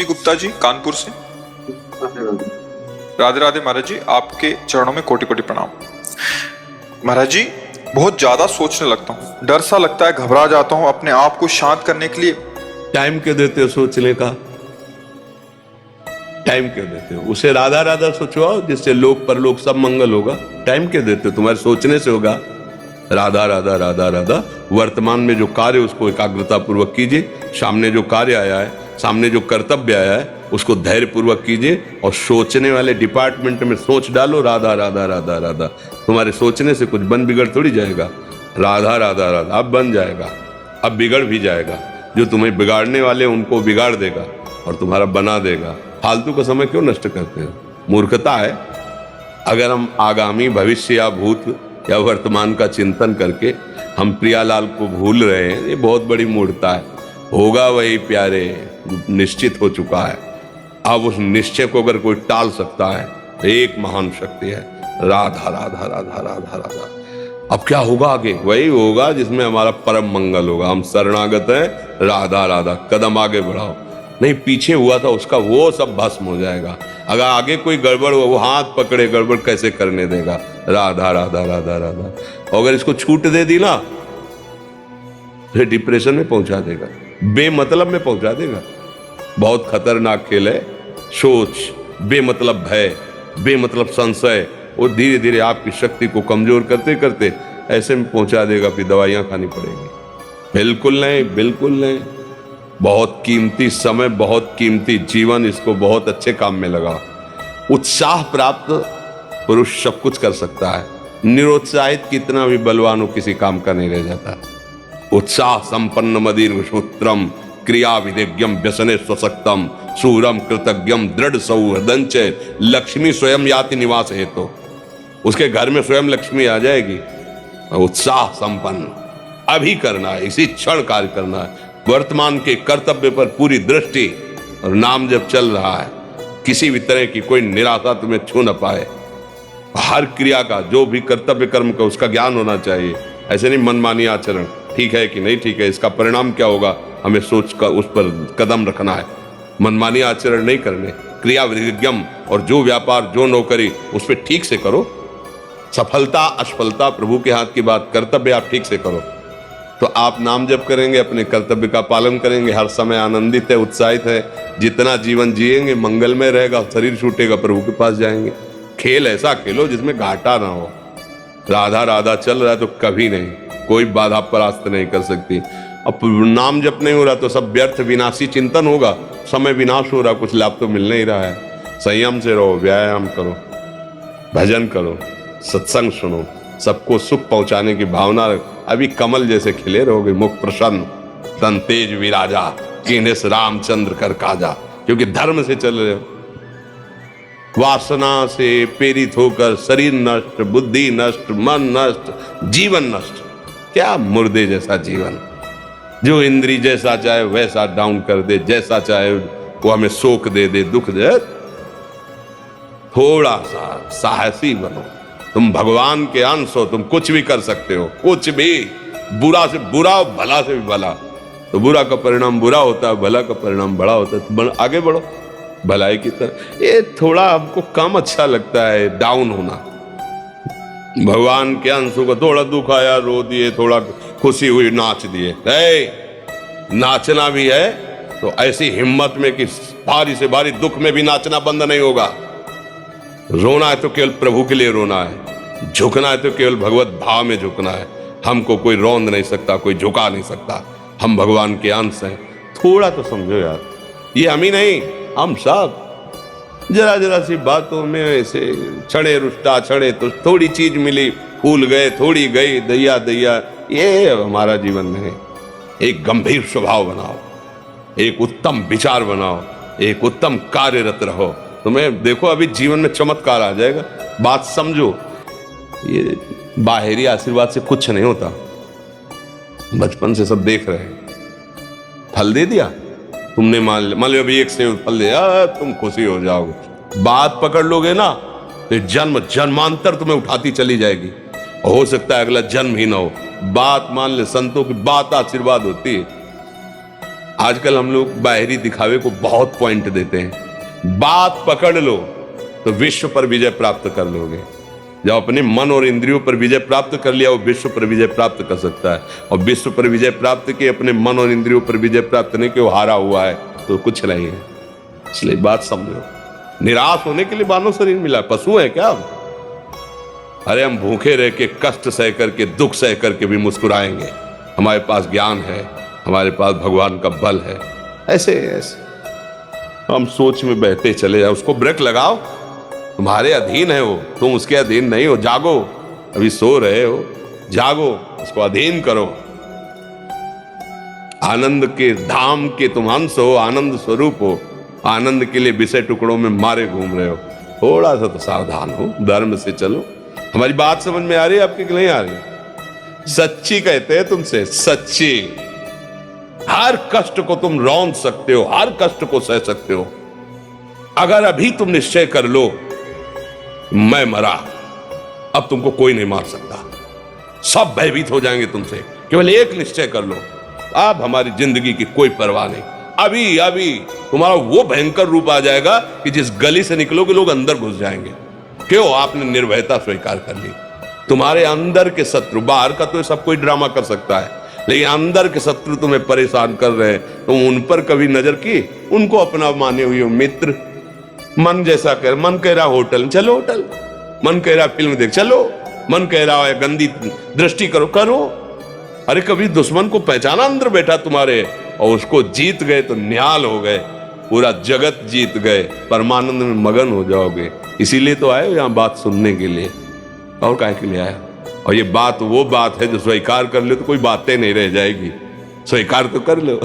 गुप्ता जी कानपुर से। राधे राधे महाराज जी, आपके चरणों में कोटि कोटि प्रणाम। महाराज जी, बहुत ज्यादा सोचने लगता हूँ, डर सा लगता है, घबरा जाता हूँ। अपने आप को शांत करने के लिए टाइम क्यों देते हो सोचने का? टाइम क्यों देते हो? उसे राधा राधा सोचवाओ जिससे लोक परलोक सब मंगल होगा। टाइम क्यों देते हो? तुम्हारे सोचने से होगा। राधा राधा राधा राधा। वर्तमान में जो कार्य उसको एकाग्रता पूर्वक कीजिए। सामने जो कार्य आया है, सामने जो कर्तव्य आया है, उसको धैर्य पूर्वक कीजिए और सोचने वाले डिपार्टमेंट में सोच डालो राधा राधा राधा राधा। तुम्हारे सोचने से कुछ बन बिगड़ थोड़ी जाएगा। राधा राधा राधा अब बन जाएगा, अब बिगड़ भी जाएगा। जो तुम्हें बिगाड़ने वाले उनको बिगाड़ देगा और तुम्हारा बना देगा। फालतू का समय क्यों नष्ट करते हो? मूर्खता है। अगर हम आगामी भविष्य या भूत या वर्तमान का चिंतन करके हम प्रियालाल को भूल रहे हैं, ये बहुत बड़ी मूर्खता है। होगा वही प्यारे, निश्चित हो चुका है। अब उस निश्चय को अगर कोई टाल सकता है तो एक महान शक्ति है, राधा राधा राधा राधा राधा। अब क्या होगा आगे? वही होगा जिसमें हमारा परम मंगल होगा। हम शरणागत हैं, राधा राधा। कदम आगे बढ़ाओ। नहीं, पीछे हुआ था उसका वो सब भस्म हो जाएगा। अगर आगे कोई गड़बड़ हो, वो हाथ पकड़े गड़बड़ कैसे करने देगा? राधा राधा राधा राधा। और अगर इसको छूट दे दी ना, फिर डिप्रेशन में पहुंचा देगा, बेमतलब में पहुंचा देगा। बहुत खतरनाक खेल है। सोच, बेमतलब भय, बेमतलब संशय, और धीरे धीरे आपकी शक्ति को कमजोर करते करते ऐसे में पहुंचा देगा, फिर दवाइयां खानी पड़ेगी। बिल्कुल नहीं, बिल्कुल नहीं। बहुत कीमती समय, बहुत कीमती जीवन, इसको बहुत अच्छे काम में लगा। उत्साह प्राप्त पुरुष सब कुछ कर सकता है। निरुत्साहित कितना भी बलवान हो, किसी काम का नहीं रह जाता। उत्साह संपन्न मदीर सूत्रम क्रिया विदेज्ञम व्यसने स्वसक्तम सूरम कृतज्ञम दृढ़ सौहृदंच लक्ष्मी स्वयं याति निवास हेतु। उसके घर में स्वयं लक्ष्मी आ जाएगी। उत्साह संपन्न अभी करना है, इसी क्षण कार्य करना है। वर्तमान के कर्तव्य पर पूरी दृष्टि और नाम जब चल रहा है, किसी भी तरह की कोई निराशा तुम्हें छू न पाए। हर क्रिया का, जो भी कर्तव्य कर्म का, उसका ज्ञान होना चाहिए। ऐसे नहीं मनमानी आचरण, ठीक है कि नहीं ठीक है, इसका परिणाम क्या होगा, हमें सोच कर उस पर कदम रखना है। मनमानी आचरण नहीं करने। क्रिया विज्ञम, और जो व्यापार जो नौकरी उस पर ठीक से करो। सफलता असफलता प्रभु के हाथ की बात, कर्तव्य आप ठीक से करो तो आप नाम जप करेंगे, अपने कर्तव्य का पालन करेंगे, हर समय आनंदित है, उत्साहित है। जितना जीवन जिएंगे मंगलमय रहेगा। शरीर छूटेगा, प्रभु के पास जाएंगे। खेल ऐसा खेलो जिसमें घाटा ना हो। राधा राधा चल रहा है तो कभी नहीं, कोई बाधा परास्त नहीं कर सकती। अब नाम जप नहीं हो रहा तो सब व्यर्थ विनाशी चिंतन होगा। समय विनाश हो रहा, कुछ लाभ तो मिल नहीं रहा है। संयम से रहो, व्यायाम करो, भजन करो, सत्संग सुनो, सबको सुख पहुंचाने की भावना रखो। अभी कमल जैसे खिले रहोगे, मुख प्रसन्न, तन तेज विराजा, कीने से रामचंद्र कर काजा। क्योंकि धर्म से चल रहे हो। वासना से प्रेरित होकर शरीर नष्ट, बुद्धि नष्ट, मन नष्ट, जीवन नष्ट। क्या मुर्दे जैसा जीवन, जो इंद्री जैसा चाहे वैसा डाउन कर दे, जैसा चाहे वो हमें शोक दे दे, दुख दे। थोड़ा सा साहसी बनो। तुम भगवान के अंश हो, तुम कुछ भी कर सकते हो, कुछ भी। बुरा से बुरा, भला से भी भला। तो बुरा का परिणाम बुरा होता है, भला का परिणाम बड़ा होता है। तो आगे बढ़ो भलाई की तरफ। ये थोड़ा हमको कम अच्छा लगता है डाउन होना। भगवान के अंशों को थोड़ा दुख आया, रो दिए, थोड़ा खुशी हुई, नाच दिए। नाचना भी है तो ऐसी हिम्मत में कि भारी से भारी दुख में भी नाचना बंद नहीं होगा। रोना है तो केवल प्रभु के लिए रोना है। झुकना है तो केवल भगवत भाव में झुकना है। हमको कोई रौंद नहीं सकता, कोई झुका नहीं सकता। हम भगवान के अंश हैं। थोड़ा तो समझो यार, ये हम ही नहीं, हम सब जरा जरा सी बातों में ऐसे छड़े रुष्टा, छड़े तो थोड़ी चीज मिली, फूल गए, थोड़ी गई, दैया दैया। ये हमारा जीवन नहीं। एक गंभीर स्वभाव बनाओ, एक उत्तम विचार बनाओ, एक उत्तम कार्यरत रहो। तुम्हें देखो अभी जीवन में चमत्कार आ जाएगा। बात समझो, ये बाहरी आशीर्वाद से कुछ नहीं होता। बचपन से सब देख रहे हैं। फल दे दिया तुमने, मान लो अभी एक सेब फल दिया, तुम खुशी हो जाओगे। बात पकड़ लोगे ना तो जन्म जन्मांतर तुम्हें उठाती चली जाएगी। हो सकता है अगला जन्म ही ना हो। बात मान ले, संतों की बात आशीर्वाद होती है। आजकल हम लोग बाहरी दिखावे को बहुत पॉइंट देते हैं। बात पकड़ लो तो विश्व पर विजय प्राप्त कर लोगे। जब अपने मन और इंद्रियों पर विजय प्राप्त कर लिया, वो विश्व पर विजय प्राप्त कर सकता है। और विश्व पर विजय प्राप्त किए, अपने मन और इंद्रियों पर विजय प्राप्त नहीं कि वो हारा हुआ है तो कुछ नहीं है। इसलिए बात समझो, निराश होने के लिए मानव शरीर मिला, पशु है क्या? अरे हम भूखे रह के, कष्ट सह करके, दुख सह करके भी मुस्कुराएंगे। हमारे पास ज्ञान है, हमारे पास भगवान का बल है। ऐसे ऐसे हम सोच में बहते चले जाओ, उसको ब्रेक लगाओ। तुम्हारे अधीन है वो, तुम उसके अधीन नहीं हो। जागो, अभी सो रहे हो, जागो, उसको अधीन करो। आनंद के धाम के तुम अंश हो, आनंद स्वरूप हो। आनंद के लिए विषय टुकड़ों में मारे घूम रहे हो। थोड़ा सा तो सावधान हो, धर्म से चलो। हमारी बात समझ में आ रही है आपकी कि नहीं आ रही? सच्ची कहते हैं तुमसे, सच्ची। हर कष्ट को तुम रौंद सकते हो, हर कष्ट को सह सकते हो। अगर अभी तुम निश्चय कर लो मैं मरा, अब तुमको कोई नहीं मार सकता। सब भयभीत हो जाएंगे तुमसे। केवल एक निश्चय कर लो, अब हमारी जिंदगी की कोई परवाह नहीं। अभी अभी तुम्हारा वो भयंकर रूप आ जाएगा कि जिस गली से निकलोगे लोग अंदर घुस जाएंगे। क्यों? आपने निर्भयता स्वीकार कर ली। तुम्हारे अंदर के शत्रु, बाहर का तो सब कोई ड्रामा कर सकता है, लेकिन अंदर के शत्रु तुम्हें परेशान कर रहे हैं, तुम उन पर कभी नजर की? उनको अपना माने हुए मित्र। मन जैसा कर, मन कह रहा होटल चलो, होटल। मन कह रहा फिल्म देख चलो, मन कह रहा है गंदी दृष्टि करो, करो। अरे कभी दुश्मन को पहचाना अंदर बैठा तुम्हारे, और उसको जीत गए तो निहाल हो गए, पूरा जगत जीत गए, परमानंद में मगन हो जाओगे। इसीलिए तो आए हो यहाँ बात सुनने के लिए, और काहे के लिए आया? और ये बात वो बात है जो स्वीकार कर लो तो कोई बातें नहीं रह जाएगी। स्वीकार तो कर लो।